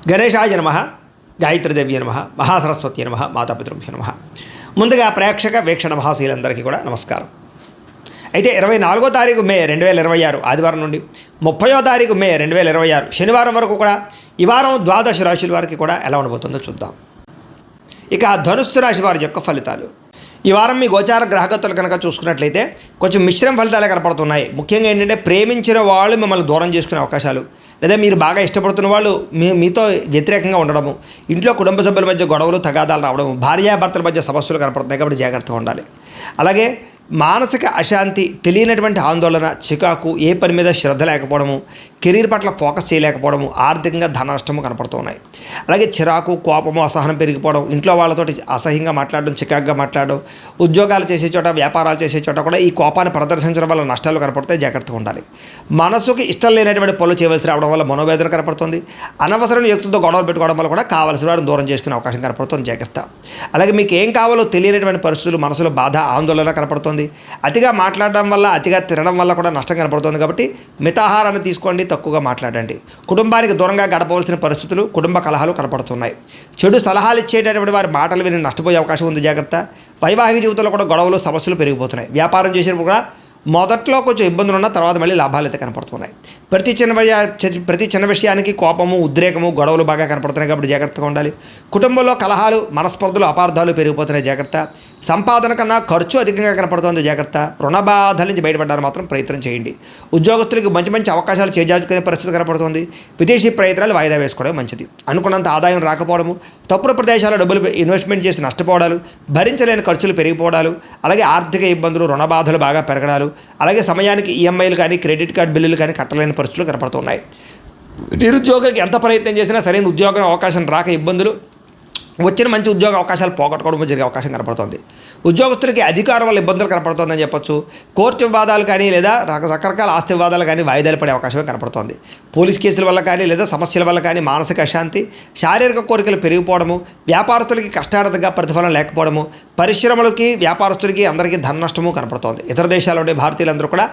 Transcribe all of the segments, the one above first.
గణేశాయ నమః, గాయత్రీదేవి నమః, మహాసరస్వతి నమః, మాతాపితృభ్యో నమః. ముందుగా ప్రేక్షక వీక్షణ మహాశీలందరికీ కూడా నమస్కారం. అయితే 24వ తారీఖు మే 2026 ఆదివారం నుండి 30వ తారీఖు మే 2026 శనివారం వరకు కూడా ఈ వారం ద్వాదశ రాశుల వారికి కూడా ఎలా ఉండబోతుందో చూద్దాం. ఇక ధనుస్సు రాశి వారి యొక్క ఫలితాలు. ఈ వారం మీ గోచార గ్రహగతులు కనుక చూసుకున్నట్లయితే కొంచెం మిశ్రమ ఫలితాలే కనపడుతున్నాయి. ముఖ్యంగా ఏంటంటే ప్రేమించిన వాళ్ళు మిమ్మల్ని దూరం చేసుకునే అవకాశాలు, లేదా మీరు బాగా ఇష్టపడుతున్న వాళ్ళు మీతో వ్యతిరేకంగా ఉండడము, ఇంట్లో కుటుంబ సభ్యుల మధ్య గొడవలు తగాదాలు రావడము, భార్యాభర్తల మధ్య సమస్యలు కనపడుతున్నాయి కాబట్టి జాగ్రత్తగా ఉండాలి. అలాగే మానసిక అశాంతి, తెలియనటువంటి ఆందోళన, చికాకు, ఏ పని మీద శ్రద్ధ లేకపోవడము, కెరీర్ పట్ల ఫోకస్ చేయలేకపోవడము, ఆర్థికంగా ధన నష్టము కనపడుతున్నాయి. అలాగే చిరాకు, కోపము, అసహనం పెరిగిపోవడం, ఇంట్లో వాళ్ళతోటి అసహ్యంగా మాట్లాడడం, చికాకుగా మాట్లాడడం, ఉద్యోగాలు చేసే చోట, వ్యాపారాలు చేసే చోట కూడా ఈ కోపాన్ని ప్రదర్శించడం వల్ల నష్టాలు కనపడతాయి. జాగ్రత్తగా ఉండాలి. మనసుకి ఇష్టం లేనటువంటి పనులు చేయవలసి రావడం వల్ల మనోవేదన కనపడుతుంది. అనవసరమైన వ్యక్తులతో గొడవలు పెట్టుకోవడం వల్ల కూడా కావలసిన వాడిని దూరం చేసుకునే అవకాశం కనపడుతుంది. జాగ్రత్త. అలాగే మీకు ఏం కావాలో తెలియనటువంటి పరిస్థితులు, మనసులో బాధ, ఆందోళన కనపడుతుంది. అతిగా మాట్లాడడం వల్ల, అతిగా తినడం వల్ల కూడా నష్టం కనపడుతుంది. కాబట్టి మితాహారాన్ని తీసుకోండి, తక్కువగా మాట్లాడండి. కుటుంబానికి దూరంగా గడపవలసిన పరిస్థితులు, కుటుంబ కలహాలు కనపడుతున్నాయి. చెడు సలహాలు ఇచ్చేటటువంటి వారి మాటలు విని నష్టపోయే అవకాశం ఉంది. జాగ్రత్త. వైవాహిక జీవితంలో కూడా గొడవలు, సమస్యలు పెరిగిపోతున్నాయి. వ్యాపారం చేసేటప్పుడు కూడా మొదట్లో కొంచెం ఇబ్బందులు ఉన్న తర్వాత మళ్ళీ లాభాలు అయితే కనపడుతున్నాయి. ప్రతి చిన్న విషయానికి కోపము, ఉద్రేకము, గొడవలు బాగా కనపడుతున్నాయి కాబట్టి జాగ్రత్తగా ఉండాలి. కుటుంబంలో కలహాలు, మనస్పర్ధలు, అపార్థాలు పెరిగిపోతున్నాయి. జాగ్రత్త. సంపాదన కన్నా ఖర్చు అధికంగా కనపడుతుంది. జాగ్రత్త. రుణ బాధల నుంచి బయటపడడానికి మాత్రం ప్రయత్నం చేయండి. ఉద్యోగస్తులకు మంచి మంచి అవకాశాలు చేజార్చుకునే పరిస్థితి కనపడుతుంది. విదేశీ ప్రయత్నాలు వాయిదా వేసుకోవడం మంచిది. అనుకున్నంత ఆదాయం రాకపోవడము, తప్పుడు ప్రదేశాల్లో డబ్బులు ఇన్వెస్ట్మెంట్ చేసి నష్టపోవడాలు, భరించలేని ఖర్చులు పెరిగిపోవడాలు, అలాగే ఆర్థిక ఇబ్బందులు, రుణ బాధలు బాగా పెరగడాలు, అలాగే సమయానికి ఈఎంఐలు కానీ, క్రెడిట్ కార్డు బిల్లులు కానీ కట్టలేని పరిస్థితులు కనపడుతున్నాయి. నిరుద్యోగులకి ఎంత ప్రయత్నం చేసినా సరైన ఉద్యోగం అవకాశం రాక ఇబ్బందులు, వచ్చిన మంచి ఉద్యోగ అవకాశాలు పోగొట్టుకోవడం జరిగే అవకాశం కనపడుతుంది. ఉద్యోగస్తులకి అధికారం వల్ల ఇబ్బందులు కనపడుతుందని చెప్పొచ్చు. కోర్టు వివాదాలు కానీ, లేదా రకరకాల ఆస్తి వివాదాలు కానీ వాయిదాలు పడే అవకాశమే కనపడుతుంది. పోలీస్ కేసుల వల్ల కానీ, లేదా సమస్యల వల్ల కానీ మానసిక అశాంతి, శారీరక కోరికలు పెరిగిపోవడము, వ్యాపారస్తులకి కష్టార్థంగా ప్రతిఫలం లేకపోవడము, పరిశ్రమలకి, వ్యాపారస్తులకి అందరికీ ధన నష్టము కనపడుతోంది. ఇతర దేశాల్లో ఉండే భారతీయులందరూ కూడా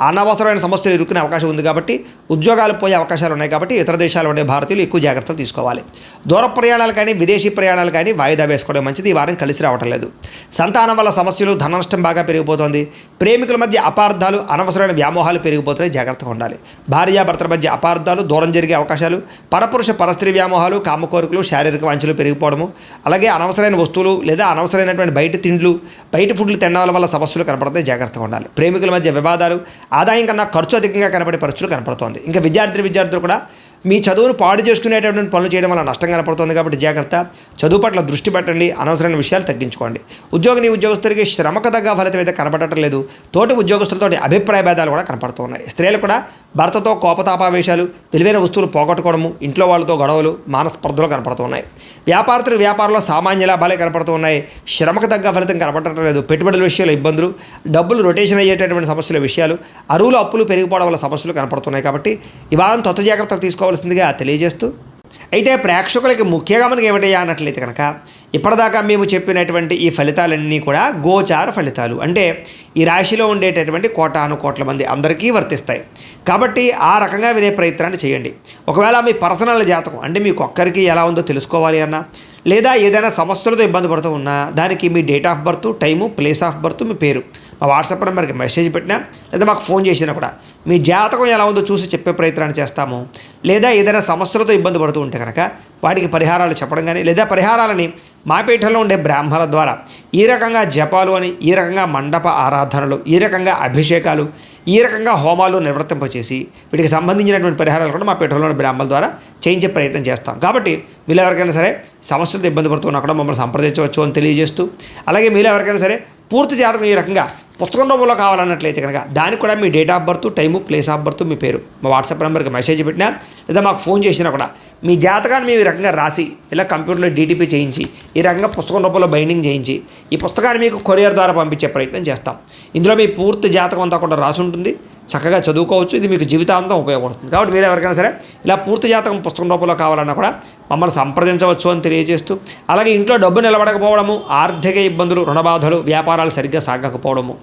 అనవసరమైన సమస్యలు ఇరుక్కునే అవకాశం ఉంది కాబట్టి, ఉద్యోగాలు పోయే అవకాశాలు ఉన్నాయి కాబట్టి ఇతర దేశాల్లో ఉండే భారతీయులు ఎక్కువ జాగ్రత్తలు తీసుకోవాలి. దూర ప్రయాణాలు కానీ, విదేశీ ప్రయాణాలు కానీ వాయిదా వేసుకోవడం మంచిది. ఈ వారం కలిసి రావటం లేదు. సంతానం వల్ల సమస్యలు, ధన నష్టం బాగా పెరిగిపోతుంది. ప్రేమికుల మధ్య అపార్థాలు, అనవసరమైన వ్యామోహాలు పెరిగిపోతున్నాయి. జాగ్రత్తగా ఉండాలి. భార్యాభర్తల మధ్య అపార్థాలు, దూరం జరిగే అవకాశాలు, పరపురుష పరస్త్రీ వ్యామోహాలు, కామ కోరికలు, శారీరక వాంఛలు పెరిగిపోవడము, అలాగే అనవసరమైన వస్తువులు లేదా అనవసరమైనటువంటి బయట తిండ్లు, బయట ఫుడ్లు తినడం వల్ల సమస్యలు కనపడతాయి. జాగ్రత్తగా ఉండాలి. ప్రేమికుల మధ్య వివాదాలు, ఆదాయం కన్నా ఖర్చు అధికంగా కనపడే పరిస్థితులు కనపడుతోంది. ఇంకా విద్యార్థులు కూడా మీ చదువును పాడు చేసుకునేటటువంటి పనులు చేయడం వల్ల నష్టం కనపడుతుంది కాబట్టి జాగ్రత్త. చదువు పట్ల దృష్టి పెట్టండి. అనవసరమైన విషయాలు తగ్గించుకోండి. ఉద్యోగస్తులకి శ్రమకు తగ్గ ఫలితం అయితే కనపడటం లేదు. తోటి ఉద్యోగస్తులతో అభిప్రాయ భేదాలు కూడా కనపడుతున్నాయి. స్త్రీలు కూడా భర్తతో కోపతాపావేశాలు, విలువైన వస్తువులు పోగొట్టుకోవడము, ఇంట్లో వాళ్ళతో గొడవలు, మానస్పర్ధలు కనపడుతున్నాయి. వ్యాపారంలో సామాన్య లాభాలే కనపడుతున్నాయి. శ్రమకు తగ్గ ఫలితం కనపడటం లేదు. పెట్టుబడుల విషయాలు ఇబ్బందులు, డబ్బులు రొటేషన్ అయ్యేటటువంటి సమస్యల విషయాలు, అరువులు అప్పులు పెరిగిపోవడం వల్ల సమస్యలు కనపడుతున్నాయి. కాబట్టి ఇవాళ కొత్త జాగ్రత్తలు తీసుకోవాల్సిందిగా తెలియజేస్తూ, అయితే ప్రేక్షకులకి ముఖ్యంగా మనకి ఏమిటయ్యా అన్నట్లయితే కనుక, ఇప్పటిదాకా మేము చెప్పినటువంటి ఈ ఫలితాలన్నీ కూడా గోచార ఫలితాలు. అంటే ఈ రాశిలో ఉండేటటువంటి కోటాను మంది అందరికీ వర్తిస్తాయి. కాబట్టి ఆ రకంగా వినే ప్రయత్నాన్ని చేయండి. ఒకవేళ మీ పర్సనల్ జాతకం అంటే మీకు ఒక్కరికి ఎలా ఉందో తెలుసుకోవాలి అన్నా, లేదా ఏదైనా సమస్యలతో ఇబ్బంది పడుతూ ఉన్నా, దానికి మీ date of birth, time, place of birth, మీ పేరు మా వాట్సాప్ నెంబర్కి మెసేజ్ పెట్టినా, లేదా మాకు ఫోన్ చేసినా కూడా మీ జాతకం ఎలా ఉందో చూసి చెప్పే ప్రయత్నాన్ని చేస్తాము. లేదా ఏదైనా సమస్యలతో ఇబ్బంది పడుతూ ఉంటే కనుక వాటికి పరిహారాలు చెప్పడం కానీ, లేదా పరిహారాలని మా పీఠంలో ఉండే బ్రాహ్మణుల ద్వారా ఈ రకంగా జపాలు అని, ఈ రకంగా మండప ఆరాధనలు, ఈ రకంగా అభిషేకాలు, ఈ రకంగా హోమాలు నిర్వర్తింపచేసి వీటికి సంబంధించినటువంటి పరిహారాలు కూడా మా పీఠంలోని బ్రాహ్మణుల ద్వారా చేయించే ప్రయత్నం చేస్తాం. కాబట్టి మీరు ఎవరికైనా సరే సమస్యలతో ఇబ్బంది పడుతున్నా కూడా మమ్మల్ని సంప్రదించవచ్చు అని తెలియజేస్తూ, అలాగే మీరు ఎవరికైనా సరే పూర్తి జాతకం ఈ రకంగా పుస్తకం రూపంలో కావాలన్నట్లయితే కనుక దానికి కూడా మీ date of birth, time, place of birth, మీ పేరు మా వాట్సాప్ నెంబర్కి మెసేజ్ పెట్టినా, లేదా మాకు ఫోన్ చేసినా కూడా మీ జాతకాన్ని మేము ఈ రకంగా రాసి ఇలా కంప్యూటర్లో డీటీపీ చేయించి, ఈ రకంగా పుస్తకం రూపంలో బైండింగ్ చేయించి ఈ పుస్తకాన్ని మీకు కొరియర్ ద్వారా పంపించే ప్రయత్నం చేస్తాం. ఇందులో మీ పూర్తి జాతకం అంతా కూడా రాసి ఉంటుంది. చక్కగా చదువుకోవచ్చు. ఇది మీకు జీవితాంతం ఉపయోగపడుతుంది. కాబట్టి మీరు ఎవరికైనా సరే ఇలా పూర్తి జాతకం పుస్తకం రూపంలో కావాలన్నా కూడా మమ్మల్ని సంప్రదించవచ్చు అని తెలియజేస్తూ, అలాగే ఇంట్లో డబ్బు నిలబడకపోవడము, ఆర్థిక ఇబ్బందులు, రుణబాధలు, వ్యాపారాలు సరిగ్గా సాగకపోవడము,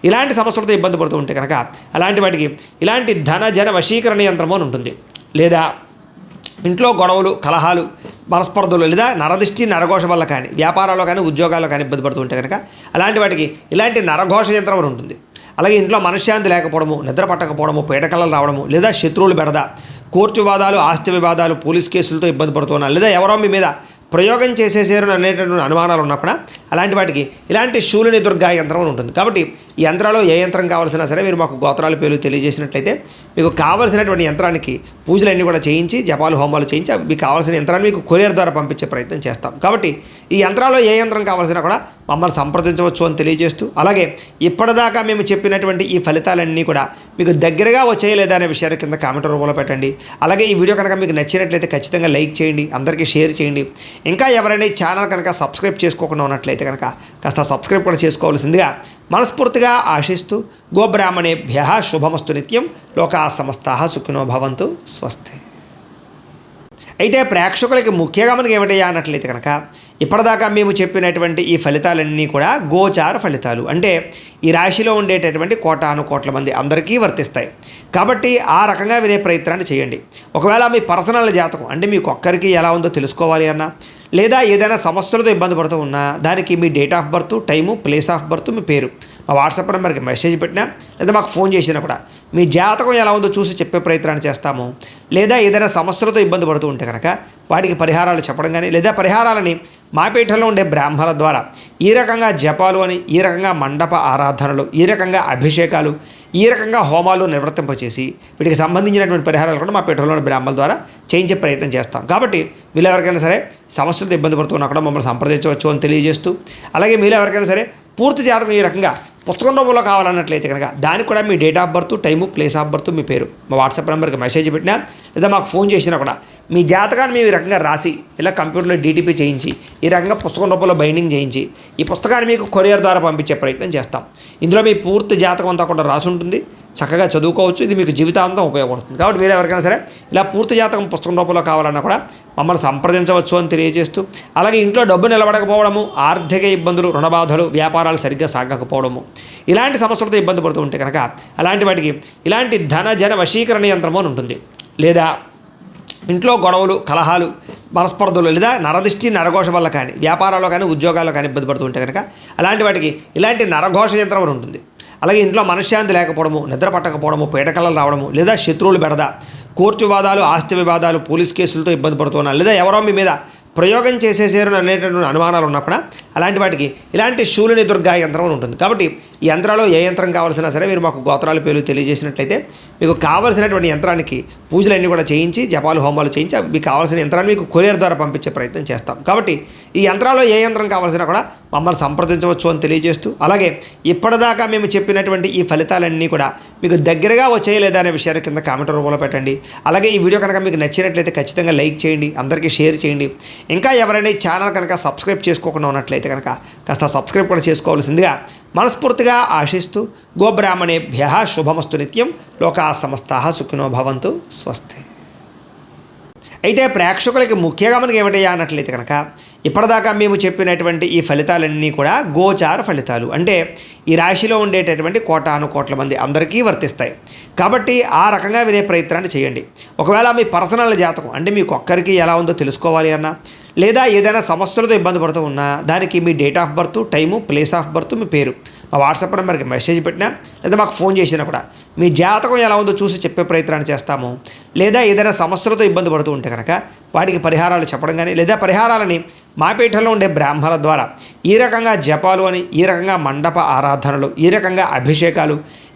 ఇలాంటి సమస్యలతో ఇబ్బంది పడుతూ ఉంటే కనుక అలాంటి వాటికి ఇలాంటి ధన జన వశీకరణ యంత్రము అని ఉంటుంది. లేదా ఇంట్లో గొడవలు, కలహాలు, మనస్పర్ధలు లేదా నరదిష్టి, నరఘోష వల్ల కానీ వ్యాపారాల్లో కానీ ఉద్యోగాల్లో కానీ ఇబ్బంది పడుతూ ఉంటే కనుక అలాంటి వాటికి ఇలాంటి నరఘోష యంత్రం ఉంటుంది. అలాగే ఇంట్లో మనశ్శాంతి లేకపోవడము, నిద్ర పట్టకపోవడము, పీడకలలు రావడము లేదా శత్రువులు బెడద, కోర్టు వివాదాలు, ఆస్తి వివాదాలు, పోలీస్ కేసులతో ఇబ్బంది పడుతున్నారు లేదా ఎవరో మీ మీద ప్రయోగం చేసేసారు అనేటటువంటి అనుమానాలు ఉన్నప్పుడు అలాంటి వాటికి ఇలాంటి శూలిని దుర్గా యంత్రం ఉంటుంది. కాబట్టి ఈ యంత్రాల్లో ఏ యంత్రం కావాల్సినా సరే మీరు మాకు గోత్రాల పేర్లు తెలియజేసినట్లయితే మీకు కావాల్సినటువంటి యంత్రానికి పూజలన్నీ కూడా చేయించి, జపాలు, హోమాలు చేయించి మీకు కావాల్సిన యంత్రాన్ని మీకు కొరియర్ ద్వారా పంపించే ప్రయత్నం చేస్తాం. కాబట్టి ఈ యంత్రాల్లో ఏ యంత్రం కావాల్సినా కూడా మమ్మల్ని సంప్రదించవచ్చు అని తెలియజేస్తూ, అలాగే ఇప్పటిదాకా మేము చెప్పినటువంటి ఈ ఫలితాలన్నీ కూడా మీకు దగ్గరగా వచ్చాయి లేదా అనే విషయాన్ని కింద కామెంట్ రూపంలో పెట్టండి. అలాగే ఈ వీడియో కనుక మీకు నచ్చినట్లయితే ఖచ్చితంగా లైక్ చేయండి, అందరికీ షేర్ చేయండి. ఇంకా ఎవరైనా ఈ ఛానల్ కనుక సబ్స్క్రైబ్ చేసుకోకుండా ఉన్నట్లయితే కనుక కాస్త సబ్స్క్రైబ్ కూడా చేసుకోవాల్సిందిగా మనస్ఫూర్తిగా ఆశిస్తూ, గోబ్రాహ్మణేభ్య శుభమస్తు నిత్యం, లోకా సమస్తాః సుఖినో భవంతు, స్వస్తి. అయితే ప్రేక్షకులకి ముఖ్యంగా మనకి ఏమిటయ్యా అన్నట్లయితే కనుక ఇప్పటిదాకా మేము చెప్పినటువంటి ఈ ఫలితాలన్నీ కూడా గోచార ఫలితాలు, అంటే ఈ రాశిలో ఉండేటటువంటి కోటాను కోట్ల మంది అందరికీ వర్తిస్తాయి. కాబట్టి ఆ రకంగా వినే ప్రయత్నాన్ని చేయండి. ఒకవేళ మీ పర్సనల్ జాతకం అంటే మీకు ఒక్కరికి ఎలా ఉందో తెలుసుకోవాలి అన్నా, లేదా ఏదైనా సమస్యలతో ఇబ్బంది పడుతూ ఉన్నా దానికి మీ date of birth, time, place of birth, మీ పేరు మా వాట్సాప్ నెంబర్కి మెసేజ్ పెట్టినా లేదా మాకు ఫోన్ చేసినా కూడా మీ జాతకం ఎలా ఉందో చూసి చెప్పే ప్రయత్నాన్ని చేస్తాము. లేదా ఏదైనా సమస్యలతో ఇబ్బంది పడుతూ ఉంటే కనుక వాటికి పరిహారాలు చెప్పడం కానీ లేదా పరిహారాలని మా పీఠంలో ఉండే బ్రాహ్మణుల ద్వారా ఈ రకంగా జపాలు అని, ఈ రకంగా మండప ఆరాధనలు, ఈ రకంగా అభిషేకాలు, ఈ రకంగా హోమాలు నిర్వర్తింపచేసి వీటికి సంబంధించినటువంటి పరిహారాలు కూడా మా పీఠంలోని బ్రాహ్మణుల ద్వారా చేయించే ప్రయత్నం చేస్తాం. కాబట్టి మీరు ఎవరికైనా సరే సమస్యలతో ఇబ్బంది పడుతున్నా కూడా మమ్మల్ని సంప్రదించవచ్చు అని తెలియజేస్తూ, అలాగే మీరు ఎవరికైనా సరే పూర్తి జాతకం ఈ రకంగా పుస్తకం రూపంలో కావాలన్నట్లయితే కనుక దానికి కూడా మీ date of birth, time, place of birth, మీ పేరు మా వాట్సాప్ నెంబర్కి మెసేజ్ పెట్టినా లేదా మాకు ఫోన్ చేసినా కూడా మీ జాతకాన్ని మేము ఈ రకంగా రాసి ఇలా కంప్యూటర్లో డీటీపీ చేయించి ఈ రకంగా పుస్తకం రూపంలో బైండింగ్ చేయించి ఈ పుస్తకాన్ని మీకు కొరియర్ ద్వారా పంపించే ప్రయత్నం చేస్తాం. ఇందులో మీ పూర్తి జాతకం అంతా కూడా రాసి ఉంటుంది, చక్కగా చదువుకోవచ్చు. ఇది మీకు జీవితాంతం ఉపయోగపడుతుంది. కాబట్టి మీరు ఎవరికైనా సరే ఇలా పూర్తి జాతకం పుస్తకం రూపంలో కావాలన్నా కూడా మమ్మల్ని సంప్రదించవచ్చు అని తెలియజేస్తూ, అలాగే ఇంట్లో డబ్బు నిలబడకపోవడము, ఆర్థిక ఇబ్బందులు, రుణబాధలు, వ్యాపారాలు సరిగ్గా సాగకపోవడము, ఇలాంటి సమస్యలతో ఇబ్బంది పడుతూ ఉంటే కనుక అలాంటి వాటికి ఇలాంటి ధన జన వశీకరణ యంత్రము అని ఉంటుంది. లేదా ఇంట్లో గొడవలు, కలహాలు, మనస్పర్ధలు లేదా నరదిష్టి, నరఘోష వల్ల కానీ వ్యాపారాల్లో కానీ ఉద్యోగాల్లో కానీ ఇబ్బంది పడుతూ ఉంటే కనుక అలాంటి వాటికి ఇలాంటి నరఘోష యంత్రం అని ఉంటుంది. అలాగే ఇంట్లో మనశ్శాంతి లేకపోవడము, నిద్ర పట్టకపోవడము, పీడకలలు రావడము లేదా శత్రువులు బెడద, కోర్టు వివాదాలు, ఆస్తి వివాదాలు, పోలీస్ కేసులతో ఇబ్బంది పడుతున్నారు లేదా ఎవరో మీ మీద ప్రయోగం చేసేసారు అనేటటువంటి అనుమానాలు ఉన్నప్పుడు అలాంటి వాటికి ఇలాంటి శూలిని దుర్గా యంత్రం ఉంటుంది. కాబట్టి ఈ యంత్రాల్లో ఏ యంత్రం కావాల్సినా సరే మీరు మాకు గోత్రాల పేర్లు తెలియజేసినట్లయితే మీకు కావాల్సినటువంటి యంత్రానికి పూజలన్నీ కూడా చేయించి, జపాలు, హోమాలు చేయించి మీకు కావాల్సిన యంత్రాన్ని మీకు కొరియర్ ద్వారా పంపించే ప్రయత్నం చేస్తాం. కాబట్టి ఈ యంత్రాల్లో ఏ యంత్రం కావాల్సినా కూడా మమ్మల్ని సంప్రదించవచ్చు అని తెలియజేస్తూ, అలాగే ఇప్పటిదాకా మేము చెప్పినటువంటి ఈ ఫలితాలన్నీ కూడా మీకు దగ్గరగా వచ్చాయి లేదా అనే విషయాన్ని కింద కామెంట్ రూపంలో పెట్టండి. అలాగే ఈ వీడియో కనుక మీకు నచ్చినట్లయితే ఖచ్చితంగా లైక్ చేయండి, అందరికీ షేర్ చేయండి. ఇంకా ఎవరైనా ఈ ఛానల్ కనుక సబ్స్క్రైబ్ చేసుకోకుండా ఉన్నట్లయితే కనుక కాస్త సబ్స్క్రైబ్ కూడా చేసుకోవాల్సిందిగా మనస్ఫూర్తిగా ఆశిస్తూ, గోబ్రాహ్మణేభ్య శుభమస్తు నిత్యం, లోకా సమస్తాః సుఖినో భవంతు, స్వస్తి. అయితే ప్రేక్షకులకి ముఖ్యంగా మనకి ఏమిటయ్యా అన్నట్లయితే కనుక ఇప్పటిదాకా మేము చెప్పినటువంటి ఈ ఫలితాలన్నీ కూడా గోచార ఫలితాలు, అంటే ఈ రాశిలో ఉండేటటువంటి కోటాను కోట్ల మంది అందరికీ వర్తిస్తాయి. కాబట్టి ఆ రకంగా వినే ప్రయత్నాన్ని చేయండి. ఒకవేళ మీ పర్సనల్ జాతకం అంటే మీకు ఒక్కరికి ఎలా ఉందో తెలుసుకోవాలి అన్నా, లేదా ఏదైనా సమస్యలతో ఇబ్బంది పడుతూ ఉన్నా దానికి మీ date of birth, time, place of birth, మీ పేరు మా వాట్సాప్ నెంబర్కి మెసేజ్ పెట్టినా లేదా మాకు ఫోన్ చేసినా కూడా మీ జాతకం ఎలా ఉందో చూసి చెప్పే ప్రయత్నాన్ని చేస్తాము. లేదా ఏదైనా సమస్యలతో ఇబ్బంది పడుతూ ఉంటే కనుక వాటికి పరిహారాలు చెప్పడం కానీ లేదా పరిహారాలని మా పీఠంలో ఉండే బ్రాహ్మణుల ద్వారా ఈ రకంగా జపాలు అని, ఈ రకంగా మండప ఆరాధనలు, ఈ రకంగా అభిషేకాలు,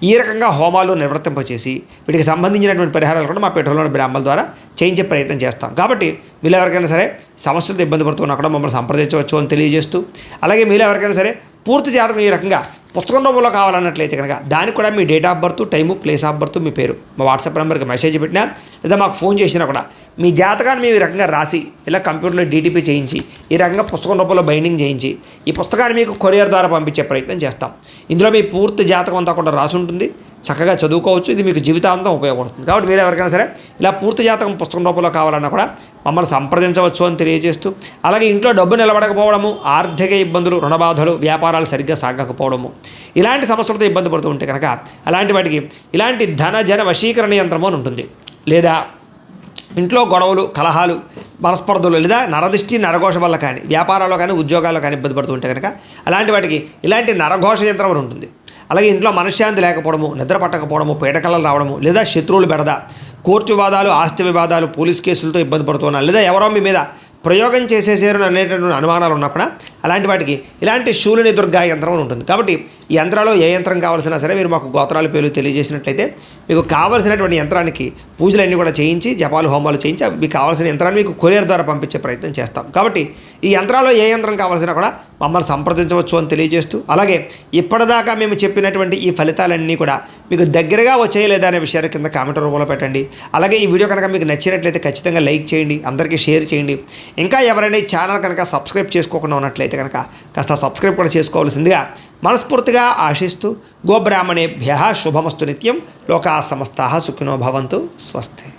ఈ రకంగా హోమాలు నిర్వర్తింపచేసి వీటికి సంబంధించినటువంటి పరిహారాలు కూడా మా పీఠంలోని బ్రాహ్మణుల ద్వారా చేయించే ప్రయత్నం చేస్తాం. కాబట్టి మీరు ఎవరికైనా సరే సమస్యలతో ఇబ్బంది పడుతున్నా కూడా మమ్మల్ని సంప్రదించవచ్చు అని తెలియజేస్తూ, అలాగే మీరు ఎవరికైనా సరే పూర్తి జాతకం ఈ రకంగా పుస్తకం రూపంలో కావాలన్నట్లయితే కనుక దానికి కూడా మీ date of birth, time, place of birth, మీ పేరు మా వాట్సాప్ నెంబర్కి మెసేజ్ పెట్టినా లేదా మాకు ఫోన్ చేసినా కూడా మీ జాతకాన్ని మేము ఈ రకంగా రాసి ఇలా కంప్యూటర్లో డీటీపీ చేయించి ఈ రకంగా పుస్తకం రూపంలో బైండింగ్ చేయించి ఈ పుస్తకాన్ని మీకు కొరియర్ ద్వారా పంపించే ప్రయత్నం చేస్తాం. ఇందులో మీ పూర్తి జాతకం అంతా కూడా రాసి ఉంటుంది, చక్కగా చదువుకోవచ్చు. ఇది మీకు జీవితాంతం ఉపయోగపడుతుంది. కాబట్టి మీరు ఎవరికైనా సరే ఇలా పూర్తి జాతకం పుస్తకం రూపంలో కావాలన్నా కూడా మమ్మల్ని సంప్రదించవచ్చు అని తెలియజేస్తూ, అలాగే ఇంట్లో డబ్బు నిలబడకపోవడము, ఆర్థిక ఇబ్బందులు, రుణబాధలు, వ్యాపారాలు సరిగ్గా సాగకపోవడము, ఇలాంటి సమస్యలతో ఇబ్బంది పడుతూ ఉంటే కనుక అలాంటి వాటికి ఇలాంటి ధన జన వశీకరణ యంత్రము అని ఉంటుంది. లేదా ఇంట్లో గొడవలు, కలహాలు, మనస్పర్ధలు లేదా నరదిష్టి, నరఘోష వల్ల కానీ వ్యాపారాల్లో కానీ ఉద్యోగాల్లో కానీ ఇబ్బంది పడుతూ ఉంటే కనుక అలాంటి వాటికి ఇలాంటి నరఘోష యంత్రం అని ఉంటుంది. అలాగే ఇంట్లో మనశ్శాంతి లేకపోవడము, నిద్ర పట్టకపోవడము, పీడకలలు రావడము లేదా శత్రువులు బెడద, కోర్టు వివాదాలు, ఆస్తి వివాదాలు, పోలీస్ కేసులతో ఇబ్బంది పడుతున్నారు లేదా ఎవరో మీ మీద ప్రయోగం చేసేసారు అనేటటువంటి అనుమానాలు ఉన్నప్పుడు అలాంటి వాటికి ఇలాంటి శూలిని దుర్గా యంత్రం ఉంటుంది. కాబట్టి ఈ యంత్రాల్లో ఏ యంత్రం కావాల్సినా సరే మీరు మాకు గోత్రాల పేర్లు తెలియజేసినట్లయితే మీకు కావాల్సినటువంటి యంత్రానికి పూజలన్నీ కూడా చేయించి జపాలు, హోమాలు చేయించి మీకు కావాల్సిన యంత్రాన్ని మీకు కొరియర్ ద్వారా పంపించే ప్రయత్నం చేస్తాం. కాబట్టి ఈ యంత్రాల్లో ఏ యంత్రం కావాల్సినా కూడా మమ్మల్ని సంప్రదించవచ్చు అని తెలియజేస్తూ, అలాగే ఇప్పటిదాకా మేము చెప్పినటువంటి ఈ ఫలితాలన్నీ కూడా మీకు దగ్గరగా వచ్చాయి లేదా అనే విషయాన్ని కింద కామెంట్ రూపంలో పెట్టండి. అలాగే ఈ వీడియో కనుక మీకు నచ్చినట్లయితే ఖచ్చితంగా లైక్ చేయండి, అందరికీ షేర్ చేయండి. ఇంకా ఎవరైనా ఈ ఛానల్ కనుక సబ్స్క్రైబ్ చేసుకోకుండా ఉన్నట్లయితే కనుక కాస్త సబ్స్క్రైబ్ కూడా చేసుకోవాల్సిందిగా మనస్ఫూర్తిగా ఆశిస్తూ, గోబ్రాహ్మణేభ్యః శుభమస్తు నిత్యం, లోకా సమస్తాః సుఖినో భవంతు, స్వస్తి.